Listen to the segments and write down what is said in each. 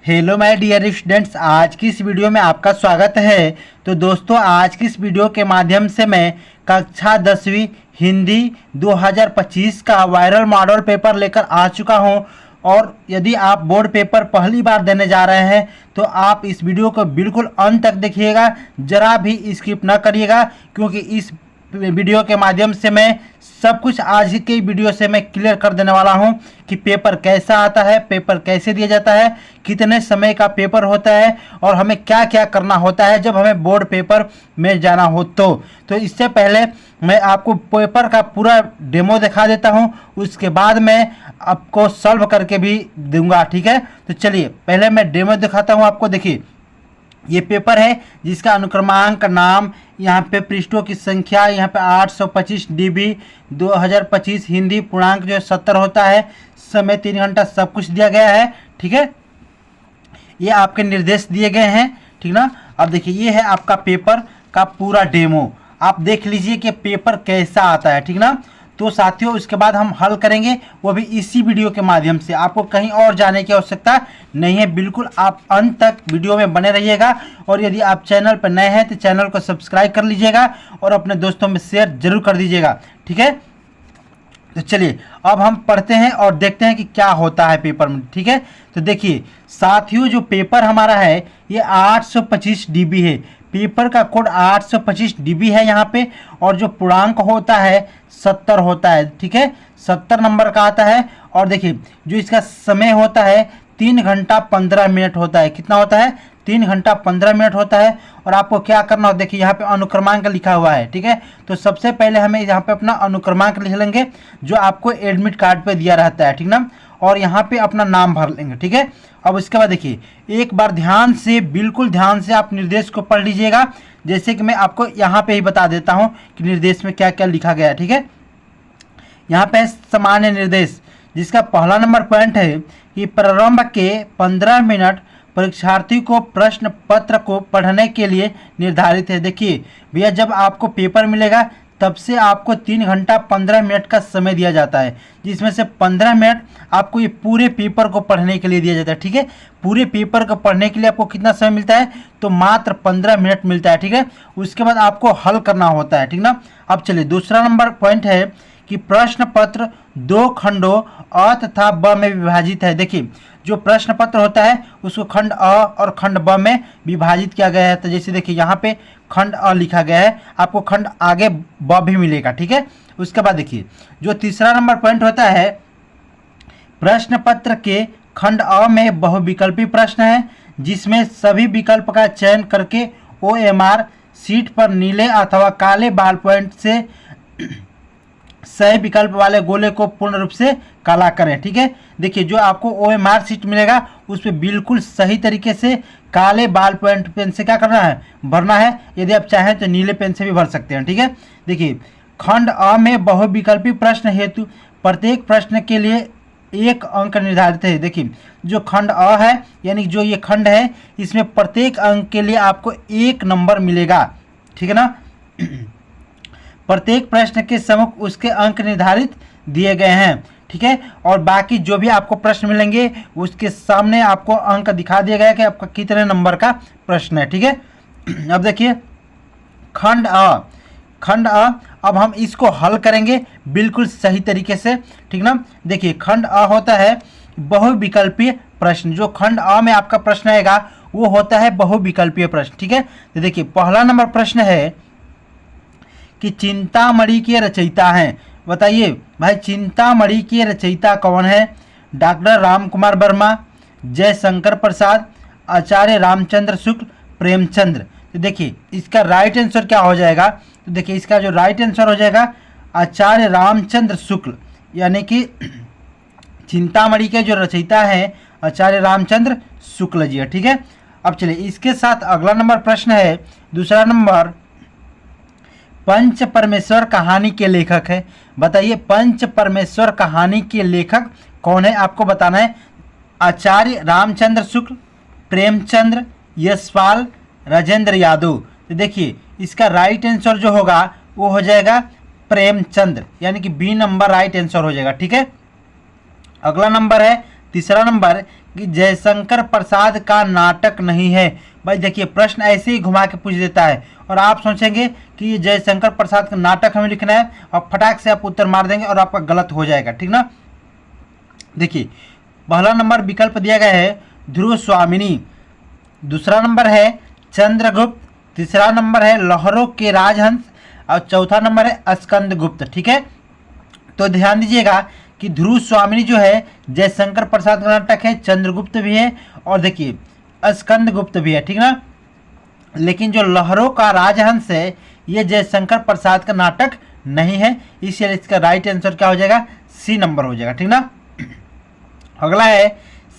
Hello my dear students, आज की इस वीडियो में आपका स्वागत है। तो दोस्तों, आज की इस वीडियो के माध्यम से मैं कक्षा 10वीं हिंदी 2025 का वायरल मॉडल पेपर लेकर आ चुका हूं। और यदि आप बोर्ड पेपर पहली बार देने जा रहे हैं तो आप इस वीडियो को बिल्कुल अंत तक देखिएगा, ज़रा भी स्किप ना करिएगा, क्योंकि इस वीडियो के माध्यम से मैं सब कुछ आज के वीडियो से मैं क्लियर कर देने वाला हूं कि पेपर कैसा आता है, पेपर कैसे दिया जाता है, कितने समय का पेपर होता है और हमें क्या क्या करना होता है जब हमें बोर्ड पेपर में जाना हो। तो इससे पहले मैं आपको पेपर का पूरा डेमो दिखा देता हूं, उसके बाद मैं आपको सॉल्व करके भी दूंगा। ठीक है, तो चलिए पहले मैं डेमो दिखाता हूँ आपको। देखिए, ये पेपर है जिसका अनुक्रमांक, नाम, यहाँ पे पृष्ठों की संख्या, यहाँ पे 825 DB 2025 हिंदी, पूर्णांक जो 70 होता है, समय 3 घंटा, सब कुछ दिया गया है। ठीक है, ये आपके निर्देश दिए गए हैं। ठीक ना। अब देखिए, ये है आपका पेपर का पूरा डेमो, आप देख लीजिए कि पेपर कैसा आता है। ठीक ना। तो साथियों, उसके बाद हम हल करेंगे, वो भी इसी वीडियो के माध्यम से। आपको कहीं और जाने की आवश्यकता नहीं है, बिल्कुल आप अंत तक वीडियो में बने रहिएगा। और यदि आप चैनल पर नए हैं तो चैनल को सब्सक्राइब कर लीजिएगा और अपने दोस्तों में शेयर जरूर कर दीजिएगा। ठीक है, तो चलिए अब हम पढ़ते हैं और देखते हैं कि क्या होता है पेपर में। ठीक है, तो देखिए साथियों, जो पेपर हमारा है ये 825 DB है। पेपर का कोड 825 DB है यहाँ पे, और जो पूर्णांक होता है 70 होता है। ठीक है, 70 नंबर का आता है। और देखिए, जो इसका समय होता है 3 घंटा 15 मिनट होता है। कितना होता है? 3 घंटा 15 मिनट होता है। और आपको क्या करना हो, देखिए यहाँ पे अनुक्रमांक लिखा हुआ है। ठीक है, तो सबसे पहले हमें यहाँ पे अपना अनुक्रमांक लिख लेंगे जो आपको एडमिट कार्ड पे दिया रहता है। ठीक ना। और यहाँ पे अपना नाम भर लेंगे। ठीक है, अब उसके बाद देखिए, एक बार ध्यान से, बिल्कुल ध्यान से आप निर्देश को पढ़ लीजिएगा, जैसे कि मैं आपको यहाँ पे ही बता देता हूँ कि निर्देश में क्या क्या लिखा गया है। ठीक है, यहाँ पे सामान्य निर्देश, जिसका पहला नंबर पॉइंट है कि प्रारंभ के 15 मिनट परीक्षार्थी को प्रश्न पत्र को पढ़ने के लिए निर्धारित है। देखिए भैया, जब आपको पेपर मिलेगा तब से आपको 3 घंटा 15 मिनट का समय दिया जाता है, जिसमें से 15 मिनट आपको ये पूरे पेपर को पढ़ने के लिए दिया जाता है। ठीक है, पूरे पेपर को पढ़ने के लिए आपको कितना समय मिलता है? तो मात्र 15 मिनट मिलता है। ठीक है, उसके बाद आपको हल करना होता है। ठीक ना। अब चलिए, दूसरा नंबर पॉइंट है कि प्रश्न पत्र 2 खंडों अ तथा ब में विभाजित है। देखिए, जो प्रश्न पत्र होता है उसको खंड अ और खंड ब में विभाजित किया गया है। तो जैसे देखिए, यहाँ पे खंड अ लिखा गया है, आपको खंड आगे ब भी मिलेगा। ठीक है, उसके बाद देखिए, जो तीसरा नंबर पॉइंट होता है, प्रश्न पत्र के खंड अ में बहुविकल्पी प्रश्न है, जिसमें सभी विकल्प का चयन करके OMR सीट पर नीले अथवा काले बाल पॉइंट से सही विकल्प वाले गोले को पूर्ण रूप से काला करें। ठीक है, देखिए, जो आपको OMR सीट मिलेगा उस पर बिल्कुल सही तरीके से काले बाल पॉइंट पेन से क्या करना है? भरना है। यदि आप चाहें तो नीले पेन से भी भर सकते हैं। ठीक है, देखिए, खंड अ में बहुविकल्पी प्रश्न हेतु प्रत्येक प्रश्न के लिए 1 अंक निर्धारित है। देखिए, जो खंड अ है, यानी जो ये खंड है, इसमें प्रत्येक अंक के लिए आपको 1 नंबर मिलेगा। ठीक है ना। प्रत्येक प्रश्न के सम्मुख उसके अंक निर्धारित दिए गए हैं। ठीक है, और बाकी जो भी आपको प्रश्न मिलेंगे उसके सामने आपको अंक दिखा दिया गया कि आपका कितने नंबर का प्रश्न है। ठीक है, अब देखिए, खंड अ, अब हम इसको हल करेंगे बिल्कुल सही तरीके से। ठीक ना। देखिए, खंड अ होता है बहुविकल्पीय प्रश्न। जो खंड अ में आपका प्रश्न आएगा वो होता है बहुविकल्पीय प्रश्न। ठीक है, तो देखिए, पहला नंबर प्रश्न है कि चिंतामणि के रचयिता हैं। बताइए भाई, चिंतामणि के रचयिता कौन है? डॉक्टर राम कुमार वर्मा, जयशंकर प्रसाद, आचार्य रामचंद्र शुक्ल, प्रेमचंद्र। तो देखिए, इसका राइट आंसर क्या हो जाएगा? तो देखिए, इसका जो राइट आंसर हो जाएगा आचार्य रामचंद्र शुक्ल, यानी कि चिंतामणि के जो रचयिता हैं आचार्य रामचंद्र शुक्ल जी है। ठीक है, अब चलिए, इसके साथ अगला नंबर प्रश्न है, दूसरा नंबर, पंच परमेश्वर कहानी के लेखक है। बताइए, पंच परमेश्वर कहानी के लेखक कौन है? आपको बताना है। आचार्य रामचंद्र शुक्ल, प्रेमचंद्र, यशपाल, राजेंद्र यादव। तो देखिए, इसका राइट आंसर जो होगा वो हो जाएगा प्रेमचंद्र, यानी कि बी नंबर राइट आंसर हो जाएगा। ठीक है, अगला नंबर है तीसरा नंबर कि जयशंकर प्रसाद का नाटक नहीं है। भाई देखिए प्रश्न ऐसे ही घुमा के पूछ देता है और आप सोचेंगे कि ये जयशंकर प्रसाद का नाटक हमें लिखना है और फटाक से आप उत्तर मार देंगे और आपका गलत हो जाएगा, ठीक ना। देखिए पहला नंबर विकल्प दिया गया है ध्रुव स्वामिनी, दूसरा नंबर है चंद्रगुप्त, तीसरा नंबर है लहरों के राजहंस और चौथा नंबर है स्कंदगुप्त, ठीक है। तो ध्यान दीजिएगा कि ध्रुव स्वामिनी जो है जयशंकर प्रसाद का नाटक है, चंद्रगुप्त भी है और देखिए स्कंदगुप्त भी है, ठीक ना। लेकिन जो लहरों का राजहंस है ये जयशंकर प्रसाद का नाटक नहीं है, इसलिए इसका राइट आंसर क्या हो जाएगा, सी नंबर हो जाएगा, ठीक ना। अगला है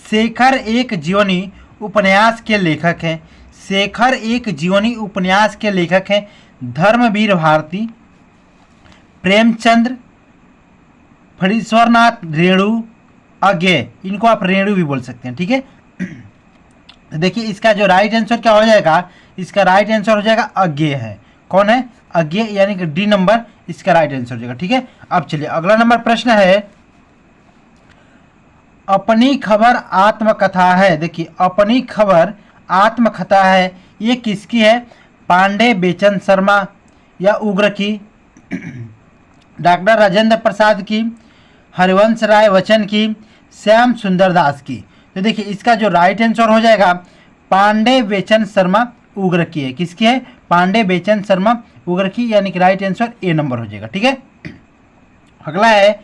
शेखर एक जीवनी उपन्यास के लेखक हैं। शेखर एक जीवनी उपन्यास के लेखक हैं धर्मवीर भारती, प्रेमचंद्र, फणीश्वरनाथ रेणु, अज्ञेय, इनको आप रेणु भी बोल सकते हैं, ठीक है। देखिए इसका जो राइट आंसर क्या हो जाएगा, इसका राइट आंसर हो जाएगा अज्ञेय है। कौन है, अज्ञेय, यानी कि डी नंबर इसका राइट आंसर हो जाएगा, ठीक है। अब चलिए अगला नंबर प्रश्न है अपनी खबर आत्मकथा है। देखिए अपनी खबर आत्मकथा है, ये किसकी है, पांडे बेचन शर्मा या उग्र की, डॉक्टर राजेंद्र प्रसाद की, हरिवंश राय बच्चन की, श्याम सुंदर दास की। तो देखिए इसका जो राइट आंसर हो जाएगा पांडे बेचन शर्मा उग्र की है। किसकी है, पांडे बेचन शर्मा उग्र की, यानी कि राइट आंसर ए नंबर हो जाएगा, ठीक है। अगला है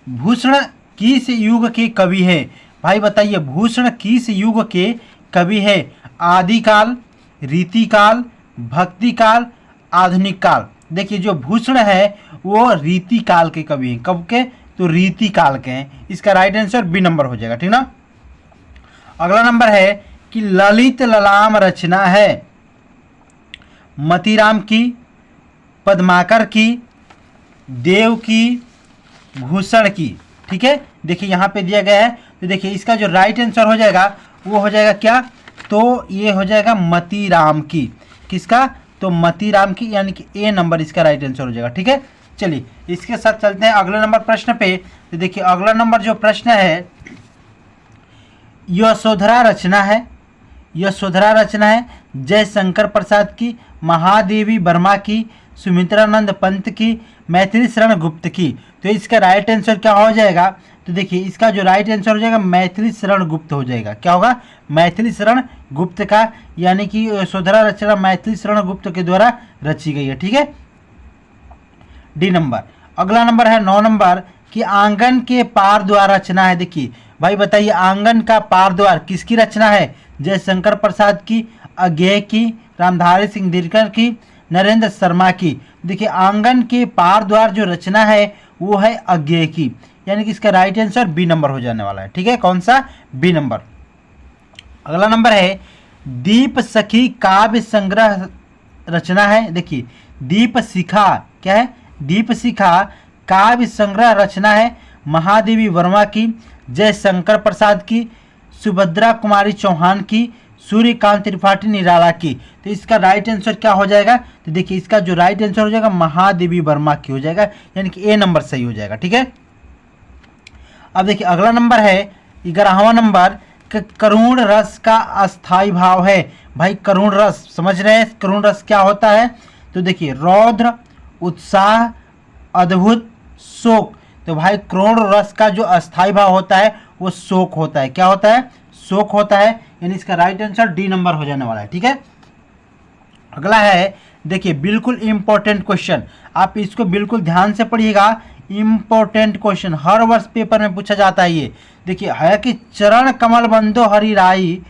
भूषण किस युग के कवि है। भाई बताइए भूषण किस युग के कवि है, आदिकाल, रीतिकाल, भक्तिकाल, आधुनिक काल। देखिए जो भूषण है वो रीतिकाल के कवि हैं। कब के, तो रीतिकाल के हैं। इसका राइट आंसर बी नंबर हो जाएगा, ठीक ना। अगला नंबर है कि ललित ललाम रचना है मतीराम की, पद्माकर की, देव की, भूषण की, ठीक है। देखिए यहाँ पे दिया गया है, तो देखिए इसका जो राइट आंसर हो जाएगा वो हो जाएगा क्या, तो ये हो जाएगा मतीराम की। किसका, तो मतीराम की, यानी कि ए नंबर इसका राइट आंसर हो जाएगा, ठीक है। चलिए इसके साथ चलते हैं अगले नंबर प्रश्न पे। तो देखिए अगला नंबर जो प्रश्न है यशोधरा रचना है, यशोधरा रचना है जयशंकर प्रसाद की, महादेवी वर्मा की, सुमित्रानंद पंत की, मैथिली शरण गुप्त की। तो इसका राइट आंसर क्या हो जाएगा, तो देखिए इसका जो राइट आंसर हो जाएगा मैथिली शरण गुप्त हो जाएगा। क्या होगा, मैथिली शरण गुप्त का, यानी कि यशोधरा रचना मैथिली शरण गुप्त के द्वारा रची गई है, ठीक है, डी नंबर। अगला नंबर है 9 नंबर कि आंगन के पार द्वार रचना है। देखिए भाई बताइए आंगन का पार द्वार किसकी रचना है, जयशंकर प्रसाद की, अज्ञेय की, रामधारी सिंह दिनकर की, नरेंद्र शर्मा की। देखिए आंगन के पार द्वार जो रचना है वो है अज्ञेय की, यानी कि इसका राइट आंसर बी नंबर हो जाने वाला है, ठीक है। कौन सा, बी नंबर। अगला नंबर है दीप सखी काव्य संग्रह रचना है। देखिए दीप शिखा क्या है, दीप शिखा काव्य संग्रह रचना है महादेवी वर्मा की, जयशंकर प्रसाद की, सुभद्रा कुमारी चौहान की, सूर्यकांत त्रिपाठी निराला की। तो इसका राइट आंसर क्या हो जाएगा, तो देखिए इसका जो राइट आंसर हो जाएगा महादेवी वर्मा की हो जाएगा, यानी कि ए नंबर सही हो जाएगा, ठीक है। अब देखिए अगला नंबर है 11वां नंबर करुण रस का अस्थाई भाव है। भाई करुण रस समझ रहे हैं, करुण रस क्या होता है, तो देखिए रौद्र, उत्साह, अद्भुत, शोक। तो भाई करुण रस का जो अस्थाई भाव होता है वो शोक होता है। क्या होता है, शोक होता है, यानी इसका राइट आंसर डी नंबर हो जाने वाला है, ठीक है। अगला है देखिए बिल्कुल इंपॉर्टेंट क्वेश्चन, आप इसको बिल्कुल ध्यान से पढ़िएगा। इंपॉर्टेंट क्वेश्चन हर वर्ष पेपर में पूछा जाता है ये। देखिए है कि चरण कमल बंदो हरि राई,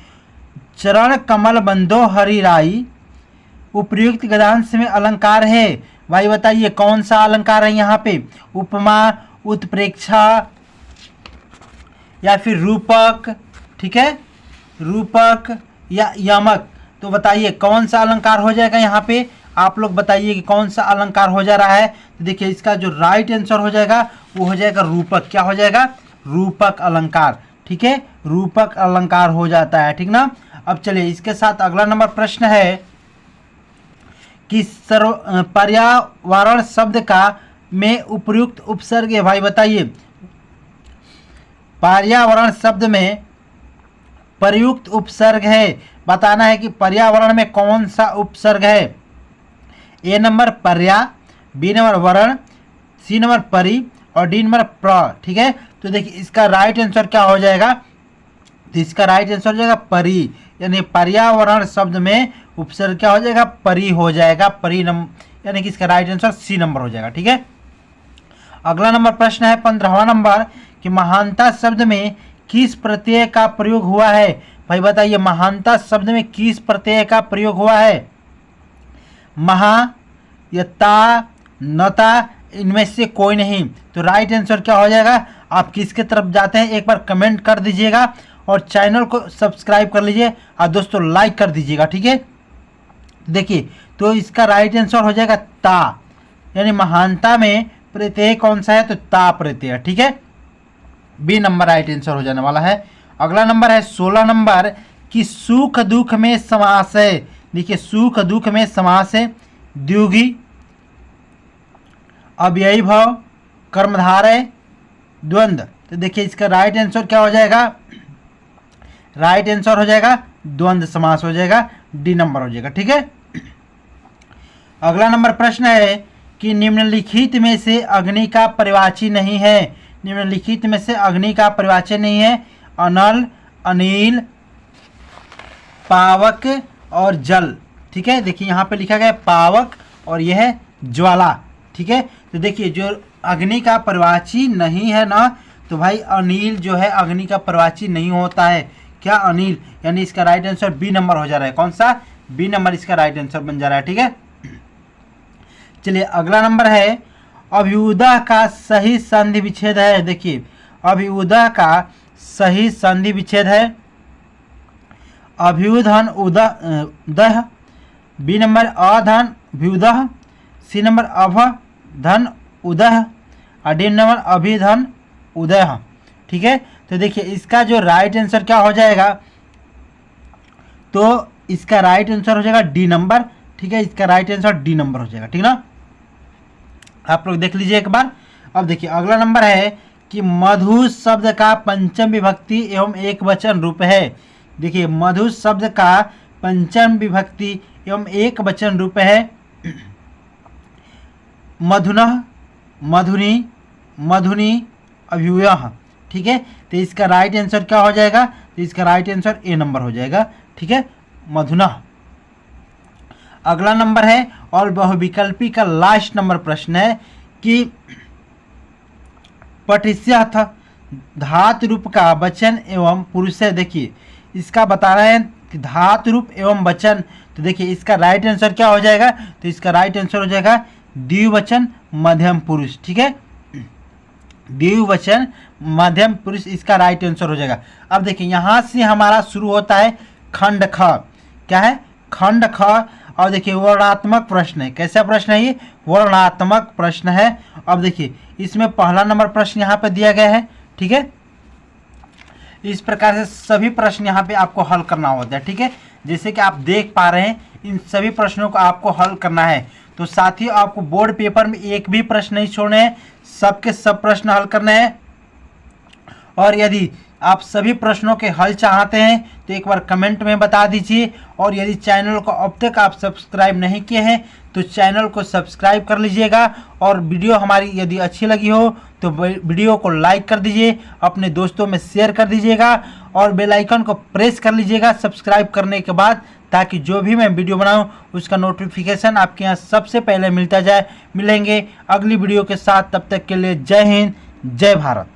चरण कमल बंदो हरि राई उपयुक्त गद्यांश में अलंकार है। भाई बताइए कौन सा अलंकार है यहाँ पे, उपमा, उत्प्रेक्षा या फिर रूपक, ठीक है, रूपक या यमक। तो बताइए कौन सा अलंकार हो जाएगा यहाँ पे, आप लोग बताइए कि कौन सा अलंकार हो जा रहा है। तो देखिए इसका जो राइट आंसर हो जाएगा वो हो जाएगा रूपक। क्या हो जाएगा, रूपक अलंकार, ठीक है, रूपक अलंकार हो जाता है, ठीक ना। अब चलिए इसके साथ अगला नंबर प्रश्न है कि पर्यावरण शब्द का में उपयुक्त उपसर्ग है। भाई बताइए पर्यावरण शब्द में प्रयुक्त उपसर्ग है, बताना है कि पर्यावरण में कौन सा उपसर्ग है। ए नंबर पर्या, बी नंबर वरण, सी नंबर परि और डी नंबर प्र। ठीक है, तो देखिए इसका राइट आंसर क्या हो जाएगा, तो इसका राइट आंसर हो जाएगा परि, यानी पर्यावरण शब्द में उपसर्ग क्या हो जाएगा, परि हो जाएगा, परि यानी कि इसका राइट आंसर सी नंबर हो जाएगा। ठीक है, अगला नंबर प्रश्न है 15वां नंबर कि महानता शब्द में किस प्रत्यय का प्रयोग हुआ है। भाई बताइए महानता शब्द में किस प्रत्यय का प्रयोग हुआ है, महा या ता, नता, इनमें से कोई नहीं। तो राइट आंसर क्या हो जाएगा, आप किसके तरफ जाते हैं एक बार कमेंट कर दीजिएगा और चैनल को सब्सक्राइब कर लीजिए और दोस्तों लाइक कर दीजिएगा। ठीक है, देखिए तो इसका राइट आंसर हो जाएगा ता, यानी महानता में प्रत्यय कौन सा है, तो ता प्रत्यय। ठीक है, बी नंबर राइट आंसर हो जाने वाला है। अगला नंबर है 16 नंबर कि सुख दुख में समास है। देखिए सुख दुख में समास है द्विगु, अव्ययी भाव, कर्मधारय, द्वंद्व। तो देखिए इसका राइट आंसर क्या हो जाएगा, राइट आंसर हो जाएगा द्वंद्व समास हो जाएगा, डी नंबर हो जाएगा। ठीक है, अगला नंबर प्रश्न है कि निम्नलिखित में से अग्नि का परिवाची नहीं है। निम्नलिखित में से अग्नि का परिवाची नहीं है, अनल, अनिल, पावक और जल। ठीक है, देखिए यहाँ पे लिखा गया है पावक और यह है ज्वाला। ठीक है, तो देखिए जो अग्नि का परिवाची नहीं है ना, तो भाई अनिल जो है अग्नि का परिवाची नहीं होता है। क्या, अनिल, यानी इसका राइट आंसर बी नंबर हो जा रहा है। कौन सा, बी नंबर इसका राइट आंसर बन जा रहा है। ठीक है, चलिए अगला नंबर है अभ्युदय का सही संधि विच्छेद है। देखिए अभ्युदय का सही संधि विच्छेद है अभ्युधन उदय, बी नंबर अधन व्युदय, सी नंबर अभ धन उदय और डी नंबर अभिधन उदय। ठीक है, तो देखिए इसका जो राइट आंसर क्या हो जाएगा, तो इसका राइट आंसर हो जाएगा डी नंबर। ठीक है, इसका राइट आंसर डी नंबर हो जाएगा। ठीक ना, आप लोग देख लीजिए एक बार। अब देखिए अगला नंबर है कि मधु शब्द का पंचम विभक्ति एवं एक वचन रूप है। देखिए मधु शब्द का पंचम विभक्ति एवं एक वचन रूप है मधुनः, मधुनी, मधुनी, अभ्युयः। ठीक है, तो इसका राइट आंसर क्या हो जाएगा, तो इसका राइट आंसर ए नंबर हो जाएगा। ठीक है, मधुनः। अगला नंबर है और बहुविकल्पी का लास्ट नंबर प्रश्न है कि पठिष्यथ धातु रूप का वचन एवं पुरुष है। देखिए इसका बता रहे हैं कि धातु रूप एवं वचन, तो देखिए इसका राइट आंसर क्या हो जाएगा, तो इसका राइट आंसर हो जाएगा द्विवचन मध्यम पुरुष। ठीक है, द्विवचन मध्यम पुरुष इसका राइट आंसर हो जाएगा। अब देखिए यहाँ से हमारा शुरू होता है खंड ख। क्या है, खंड ख। और देखिए वर्णात्मक प्रश्न है। कैसा प्रश्न है ये, वर्णात्मक प्रश्न है। अब देखिए इसमें पहला नंबर प्रश्न यहाँ पे दिया गया है। ठीक है, इस प्रकार से सभी प्रश्न यहाँ पे आपको हल करना होता है। ठीक है, जैसे कि आप देख पा रहे हैं इन सभी प्रश्नों को आपको हल करना है। तो साथियों आपको बोर्ड पेपर में एक भी प्रश्न नहीं छोड़ने हैं, सबके सब प्रश्न हल करने हैं। और यदि आप सभी प्रश्नों के हल चाहते हैं तो एक बार कमेंट में बता दीजिए। और यदि चैनल को अब तक आप सब्सक्राइब नहीं किए हैं तो चैनल को सब्सक्राइब कर लीजिएगा। और वीडियो हमारी यदि अच्छी लगी हो तो वीडियो को लाइक कर दीजिए, अपने दोस्तों में शेयर कर दीजिएगा और बेल आइकन को प्रेस कर लीजिएगा सब्सक्राइब करने के बाद, ताकि जो भी मैं वीडियो बनाऊं उसका नोटिफिकेशन आपके यहाँ सबसे पहले मिलता जाए। मिलेंगे अगली वीडियो के साथ, तब तक के लिए जय हिंद, जय भारत।